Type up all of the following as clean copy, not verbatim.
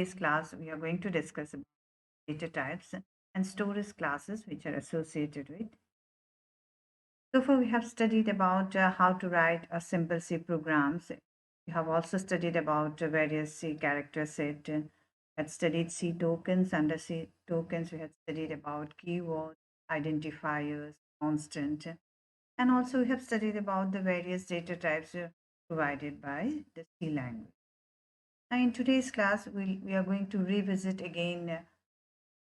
today's class, we are going to discuss about data types and storage classes which are associated with. So far, we have studied about how to write a simple C programs. We have also studied about various C character set. Had studied C tokens. Under C tokens, we had studied about keywords, identifiers, constant, and also we have studied about the various data types provided by the C language. Now, in today's class, we are going to revisit again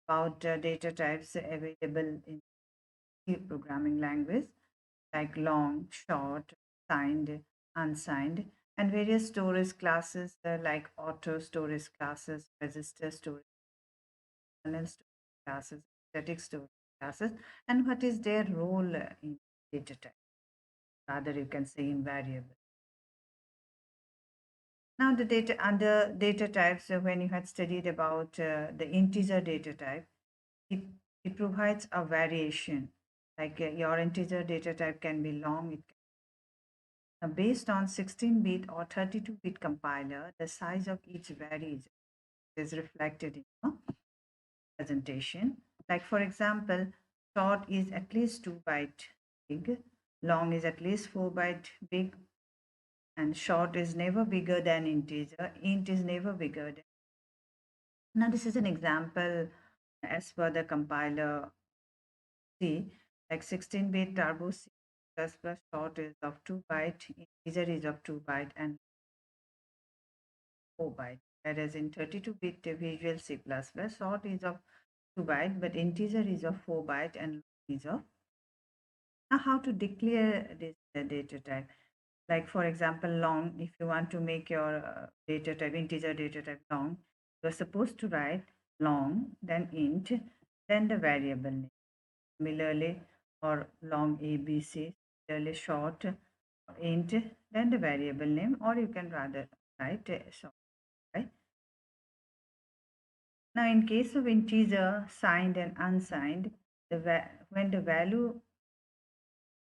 about data types available in C programming language, like long, short, signed, unsigned, and various storage classes like auto storage classes, register storage, kernel storage classes, static storage classes, and what is their role in data type. Rather, you can say in variable. Now, the data under data types, when you had studied about the integer data type, it, it provides a variation. Like your integer data type can be long. Now, based on 16-bit or 32-bit compiler, the size of each varies. It is reflected in your presentation. Like for example, short is at least 2 byte big, long is at least 4 byte big, and short is never bigger than integer, int is never bigger than. Now this is an example as per the compiler C, like 16-bit turbo C++ short is of 2 byte, integer is of 2 byte and 4 byte. Whereas in 32-bit Visual C++, short is of 2 byte, but integer is of 4 byte and long is of. Now how to declare this data type? Like for example, long, if you want to make your data type, integer data type long, you're supposed to write long, then int, then the variable name. Similarly, or long ABC, similarly short, int, then the variable name, or you can rather write short, right? Now, in case of integer, signed and unsigned, when the value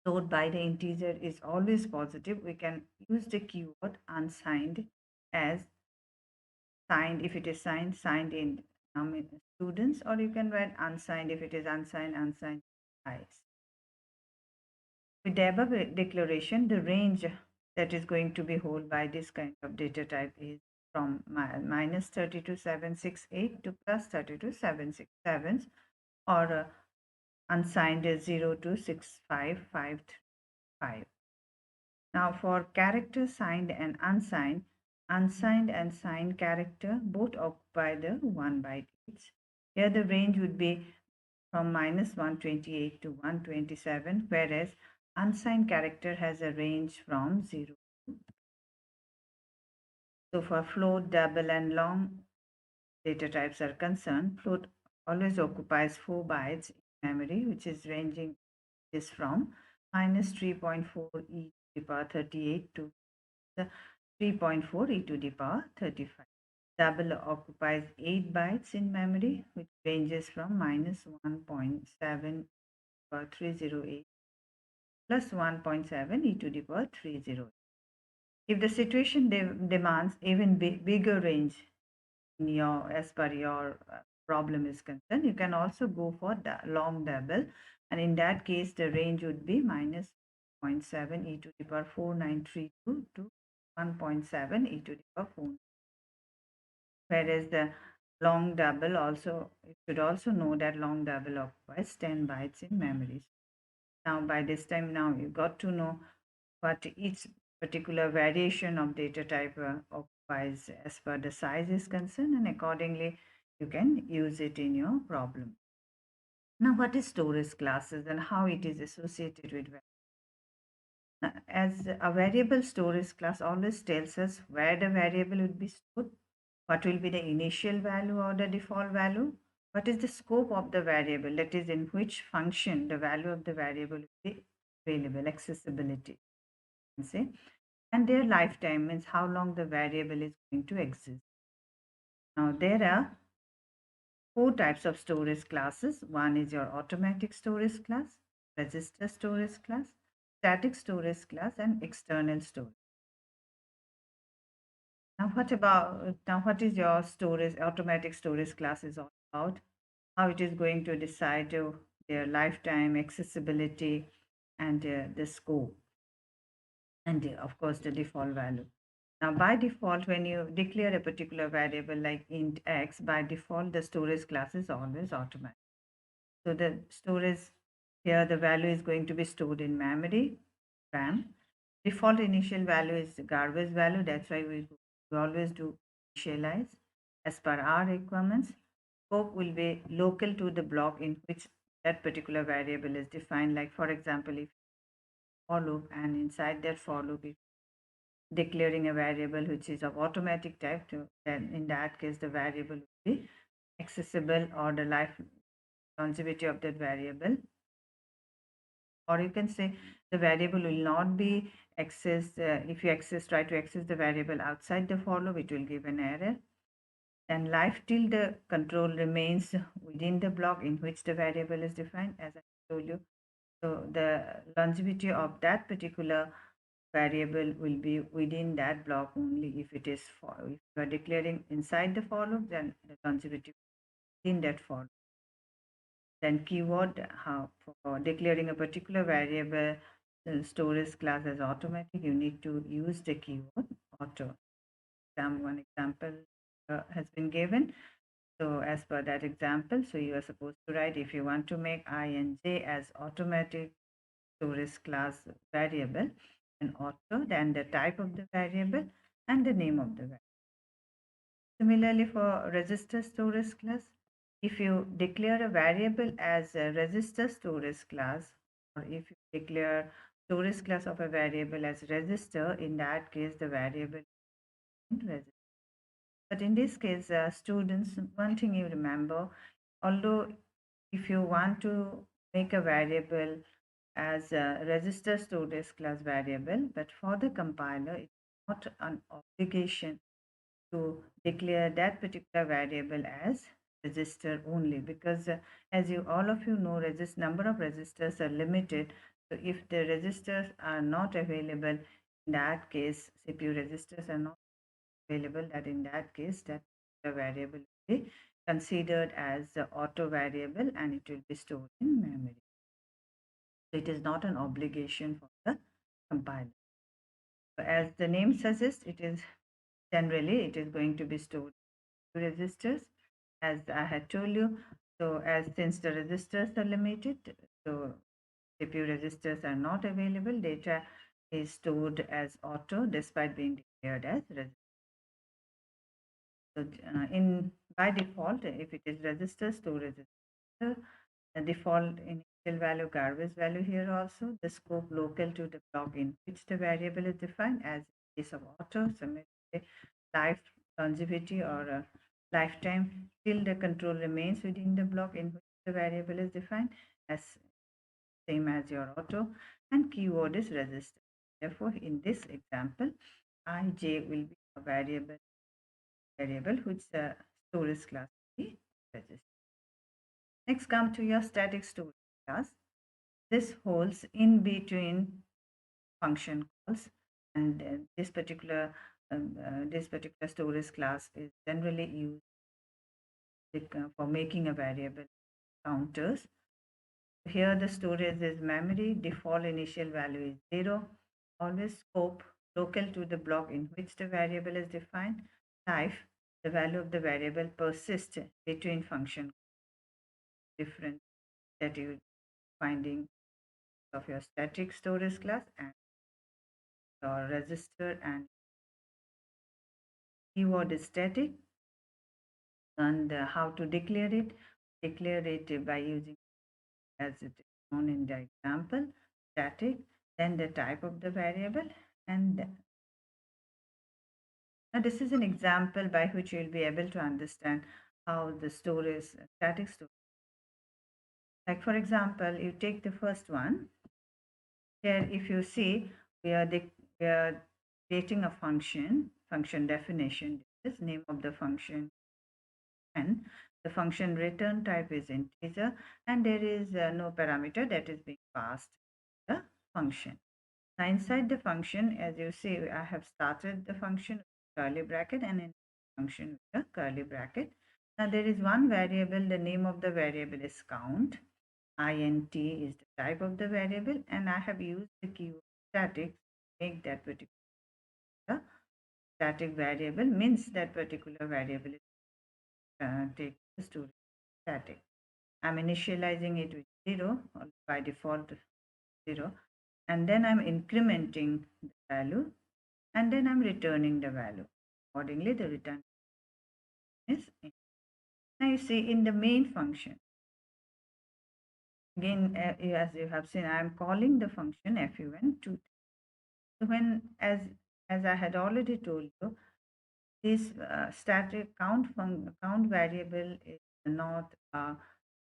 stored by the integer is always positive, we can use the keyword unsigned as signed if it is signed, signed in students, or you can write unsigned if it is unsigned, unsigned eyes. With the above declaration, the range that is going to be held by this kind of data type is from minus 32768 to plus 32767, or unsigned is 0 to 65535. Now for character signed and unsigned, unsigned and signed character both occupy the 1 byte each. Here the range would be from minus 128 to 127, whereas unsigned character has a range from 0 to. So for float, double, and long data types are concerned, float always occupies 4 bytes in memory, which is ranging is from minus 3.4 e to the power 38 to the 3.4 e to the power 35. Double occupies 8 bytes in memory, which ranges from minus 1.7 power 308 plus 1.7 e to the power 308. If the situation demands even bigger range in your, as per your problem is concerned, you can also go for the long double, and in that case the range would be minus 0.7 e to the power 4932 to 1.7 e to the power 4. Whereas the long double also, you should also know that long double occupies 10 bytes in memory. Now by this time now you got to know what each particular variation of data type occupies as per the size is concerned, and accordingly you can use it in your problem. Now what is storage classes and how it is associated with variable? Now, as a variable storage class always tells us where the variable would be stored, what will be the initial value or the default value, what is the scope of the variable, that is in which function the value of the variable will be available, accessibility, say, and their lifetime means how long the variable is going to exist. Now there are 4 types of storage classes. One is your automatic storage class, register storage class, static storage class, and external storage. Now what is your storage automatic storage class is all about? How it is going to decide their lifetime, accessibility, and the scope, and of course the default value. Now by default, when you declare a particular variable like int x, by default the storage class is always automatic. So the storage here, the value is going to be stored in memory, RAM. Default initial value is garbage value. That's why we always do initialize as per our requirements. Scope will be local to the block in which that particular variable is defined. Like for example, if for loop, and inside that for loop, if declaring a variable which is of automatic type, then in that case the variable will be accessible, or the life longevity of that variable, or you can say the variable will not be accessed. If you try to access the variable outside the for loop, it will give an error. And life till the control remains within the block in which the variable is defined, as I told you. So the longevity of that particular variable will be within that block only. If it is for, if you are declaring inside the for loop, then the longevity within that for loop. Then keyword, how for declaring a particular variable storage class as automatic, you need to use the keyword auto. One example has been given. So as per that example, so you are supposed to write, if you want to make I and j as automatic storage class variable, and auto, then the type of the variable and the name of the variable. Similarly, for register storage class, if you declare a variable as a register storage class, or if you declare storage class of a variable as register, in that case the variable is register. But in this case, students, one thing you remember, although if you want to make a variable as a register storage class variable, but for the compiler, it's not an obligation to declare that particular variable as register only, because as you all of you know, number of registers are limited. So if the registers are not available, in that case CPU registers are not available, that in that case that the variable will be considered as the auto variable and it will be stored in memory. So it is not an obligation for the compiler. So as the name suggests, it is generally it is going to be stored in registers, as I had told you. So as since the registers are limited, so CPU registers are not available, data is stored as auto despite being declared as register. So in by default, if it is register, store register, the default initial value garbage value here also, the scope local to the block in which the variable is defined, as in case of auto, similarly life longevity or lifetime till the control remains within the block in which the variable is defined, as same as your auto, and keyword is register. Therefore, in this example, ij will be a variable which the storage class will be registered. Next, come to your static storage class. This holds in between function calls, and this particular storage class is generally used for making a variable counters. Here the storage is memory, default initial value is 0, always scope local to the block in which the variable is defined, life, the value of the variable persists between function difference that you finding of your static storage class and your register, and keyword is static, and how to declare it by using as it is shown in the example, static, then the type of the variable, and now this is an example by which you will be able to understand how the storage static storage. Like for example, you take the first one. Here, if you see, we are creating a function definition. This is name of the function, and the function return type is integer, and there is no parameter that is being passed to the function. Now inside the function, as you see, I have started the function curly bracket and in function with a curly bracket. Now there is one variable, the name of the variable is count. Int is the type of the variable, and I have used the keyword static to make that particular static variable, means that particular variable is take the storage static. I'm initializing it with 0 or by default 0, and then I'm incrementing the value, and then I'm returning the value. Accordingly, the return is in. Now you see in the main function, again, as you have seen, I am calling the function fun to. So when, as I had already told you, this static count variable is not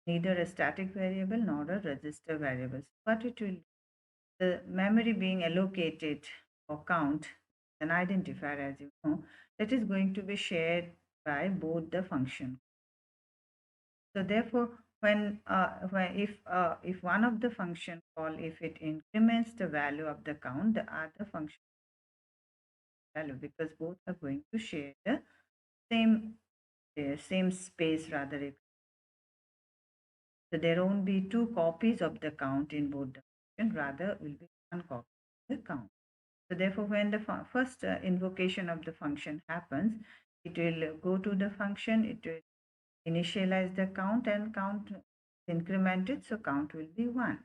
neither a static variable nor a register variable. So what it will, the memory being allocated for count, an identifier, as you know, that is going to be shared by both the function. So therefore, when if one of the function call, if it increments the value of the count, the other function value, because both are going to share the same same space rather. So there won't be two copies of the count in both the function, rather will be one copy of the count. So therefore, when the first invocation of the function happens, it will go to the function, it will initialize the count, and count incremented, so count will be 1.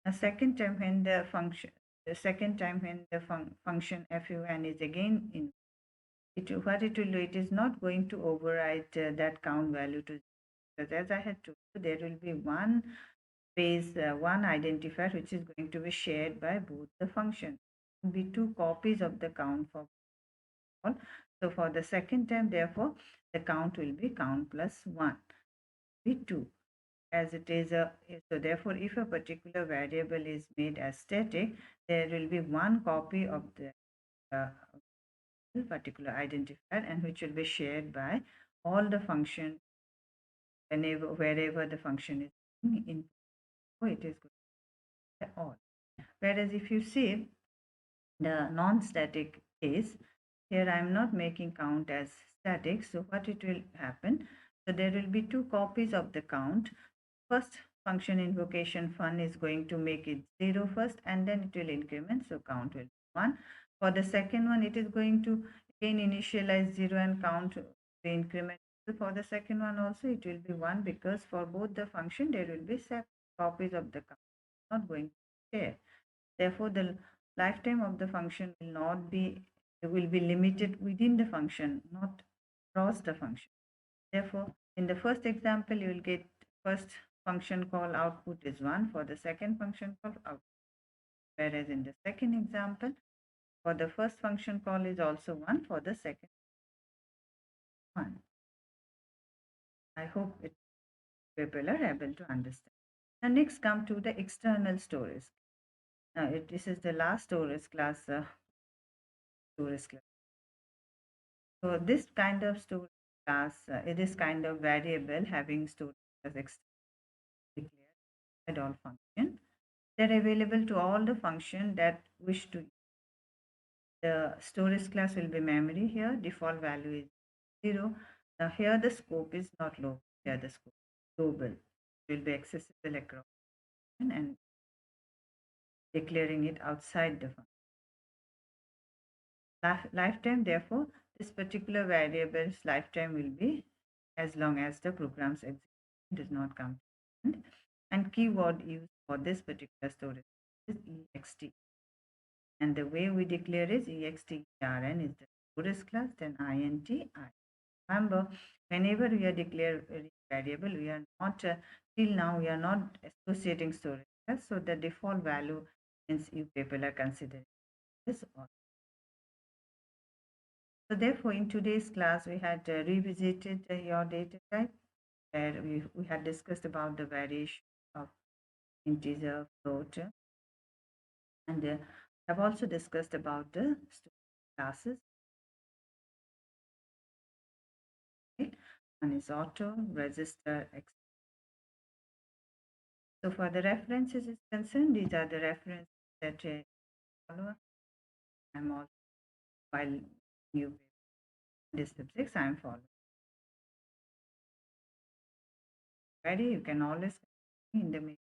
A second time when the second time when the function fun is again in, what it will do, it is not going to override that count value to, because as I had told you, there will be one space, one identifier which is going to be shared by both the functions. There will be two copies of the count for all. So for the second time, therefore, the count will be count plus 1, be 2. As it is a, so therefore, if a particular variable is made as static, there will be one copy of the particular identifier, and which will be shared by all the function wherever the function is in. It is going to be all. Whereas if you see the non-static case, here I am not making count as static. So what it will happen? So there will be two copies of the count. First function invocation fun is going to make it 0 first, and then it will increment. So count will be 1. For the second one, it is going to again initialize 0 and count the increment. So for the second one also, it will be 1, because for both the function, there will be separate copies of the count, not going to share. Therefore, the lifetime of the function will not be, it will be limited within the function, not across the function. Therefore, in the first example, you will get first function call output is 1, for the second function call output. Whereas in the second example, for the first function call is also 1, for the second 1. I hope people are able to understand. Now next come to the external storage. Now this is the last storage class. So this kind of storage class, this kind of variable having storage as declared at all function, they're available to all the function that wish to. The storage class will be memory here. Default value is 0. Now here the scope is not local. Here the scope is global. It will be accessible across and declaring it outside the function. Lifetime, therefore, this particular variable's lifetime will be as long as the program's execution does not come to an end. And keyword used for this particular storage is ext. And the way we declare is extrn is the storage class, then int I. Remember, whenever we are declaring variable, we are not till now we are not associating storage class. So the default value means you people are considering this or. So therefore, in today's class, we had revisited your data type, where we had discussed about the variation of integer, float, and have also discussed about the classes. Right? One is auto, register, etc. So for the references is concerned, these are the references that follow. I'm also while you This step 6 I am following. Ready? You can always continue in the